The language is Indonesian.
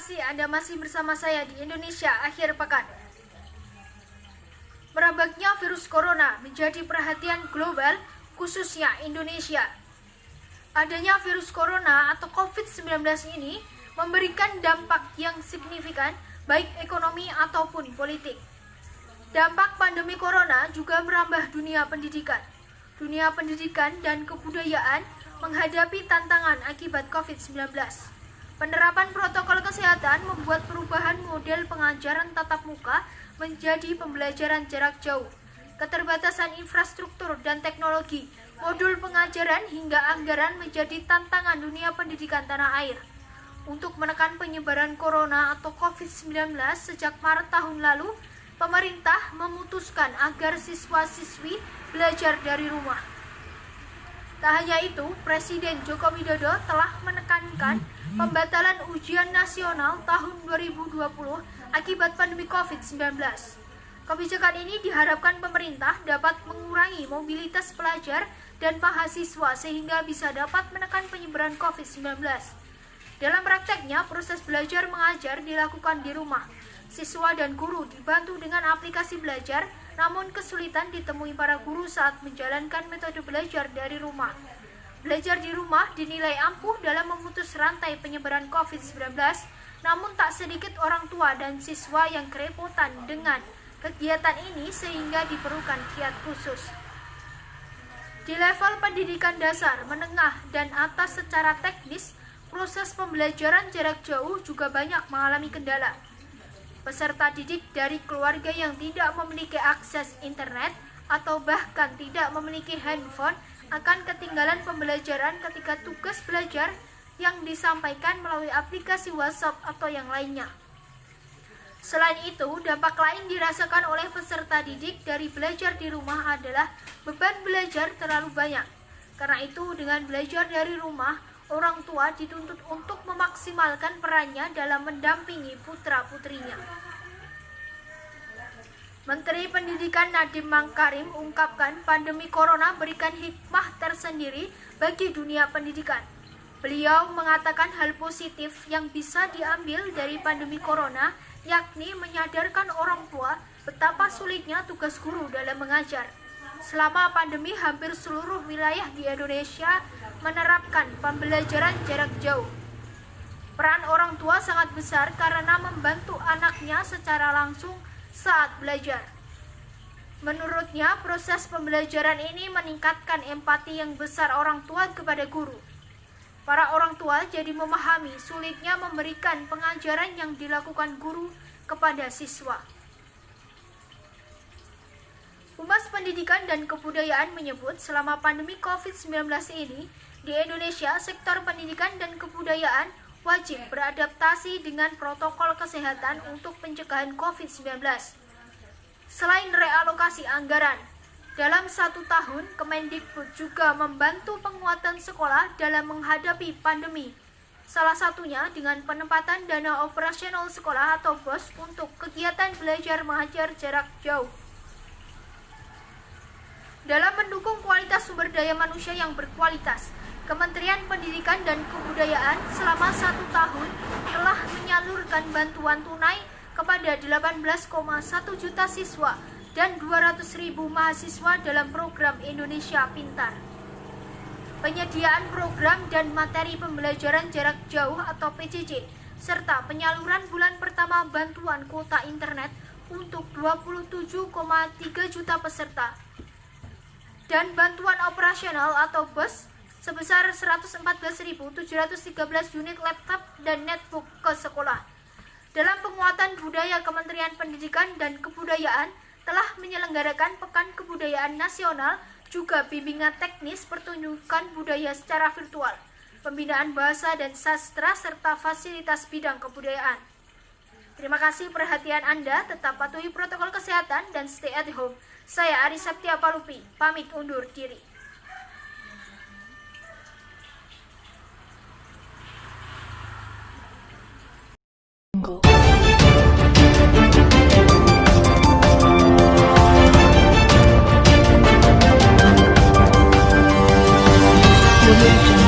kasih Anda masih bersama saya di Indonesia Akhir Pekan. Merebaknya virus corona menjadi perhatian global, khususnya Indonesia. Adanya virus corona atau COVID-19 ini memberikan dampak yang signifikan baik ekonomi ataupun politik. Dampak pandemi corona juga merambah dunia pendidikan. Dunia pendidikan dan kebudayaan menghadapi tantangan akibat COVID-19. Penerapan protokol kesehatan membuat perubahan model pengajaran tatap muka menjadi pembelajaran jarak jauh. Keterbatasan infrastruktur dan teknologi, modul pengajaran hingga anggaran menjadi tantangan dunia pendidikan tanah air. Untuk menekan penyebaran corona atau COVID-19 sejak Maret tahun lalu, pemerintah memutuskan agar siswa-siswi belajar dari rumah. Tak hanya itu, Presiden Joko Widodo telah menekankan pembatalan ujian nasional tahun 2020 akibat pandemi COVID-19. Kebijakan ini diharapkan pemerintah dapat mengurangi mobilitas pelajar dan mahasiswa sehingga bisa dapat menekan penyebaran COVID-19. Dalam prakteknya, proses belajar mengajar dilakukan di rumah. Siswa dan guru dibantu dengan aplikasi belajar, namun kesulitan ditemui para guru saat menjalankan metode belajar dari rumah. Belajar di rumah dinilai ampuh dalam memutus rantai penyebaran COVID-19, namun tak sedikit orang tua dan siswa yang kerepotan dengan kegiatan ini sehingga diperlukan kiat khusus. Di level pendidikan dasar, menengah, dan atas secara teknis, proses pembelajaran jarak jauh juga banyak mengalami kendala. Peserta didik dari keluarga yang tidak memiliki akses internet atau bahkan tidak memiliki handphone akan ketinggalan pembelajaran ketika tugas belajar yang disampaikan melalui aplikasi WhatsApp atau yang lainnya. Selain itu, dampak lain dirasakan oleh peserta didik dari belajar di rumah adalah beban belajar terlalu banyak. Karena itu, dengan belajar dari rumah, orang tua dituntut untuk memaksimalkan perannya dalam mendampingi putra-putrinya. Menteri Pendidikan Nadiem Makarim ungkapkan pandemi corona berikan hikmah tersendiri bagi dunia pendidikan. Beliau mengatakan hal positif yang bisa diambil dari pandemi corona, yakni menyadarkan orang tua betapa sulitnya tugas guru dalam mengajar. Selama pandemi, hampir seluruh wilayah di Indonesia menerapkan pembelajaran jarak jauh. Peran orang tua sangat besar karena membantu anaknya secara langsung saat belajar. Menurutnya, proses pembelajaran ini meningkatkan empati yang besar orang tua kepada guru. Para orang tua jadi memahami sulitnya memberikan pengajaran yang dilakukan guru kepada siswa. Humas Pendidikan dan Kebudayaan menyebut selama pandemi COVID-19 ini, di Indonesia sektor pendidikan dan kebudayaan wajib beradaptasi dengan protokol kesehatan untuk pencegahan COVID-19. Selain realokasi anggaran, dalam 1 tahun Kemendikbud juga membantu penguatan sekolah dalam menghadapi pandemi. Salah satunya dengan penempatan dana operasional sekolah atau BOS untuk kegiatan belajar mengajar jarak jauh. Dalam mendukung kualitas sumber daya manusia yang berkualitas, Kementerian Pendidikan dan Kebudayaan selama 1 tahun telah menyalurkan bantuan tunai kepada 18,1 juta siswa dan 200.000 mahasiswa dalam program Indonesia Pintar. Penyediaan program dan materi pembelajaran jarak jauh atau PJJ, serta penyaluran bulan pertama bantuan kuota internet untuk 27,3 juta peserta, dan bantuan operasional atau BOS sebesar 114.713 unit laptop dan netbook ke sekolah. Dalam penguatan budaya, Kementerian Pendidikan dan Kebudayaan telah menyelenggarakan Pekan Kebudayaan Nasional, juga bimbingan teknis pertunjukan budaya secara virtual, pembinaan bahasa dan sastra, serta fasilitas bidang kebudayaan. Terima kasih perhatian Anda, tetap patuhi protokol kesehatan dan stay at home. Saya Ari Septia Palupi, pamit undur diri. Religion.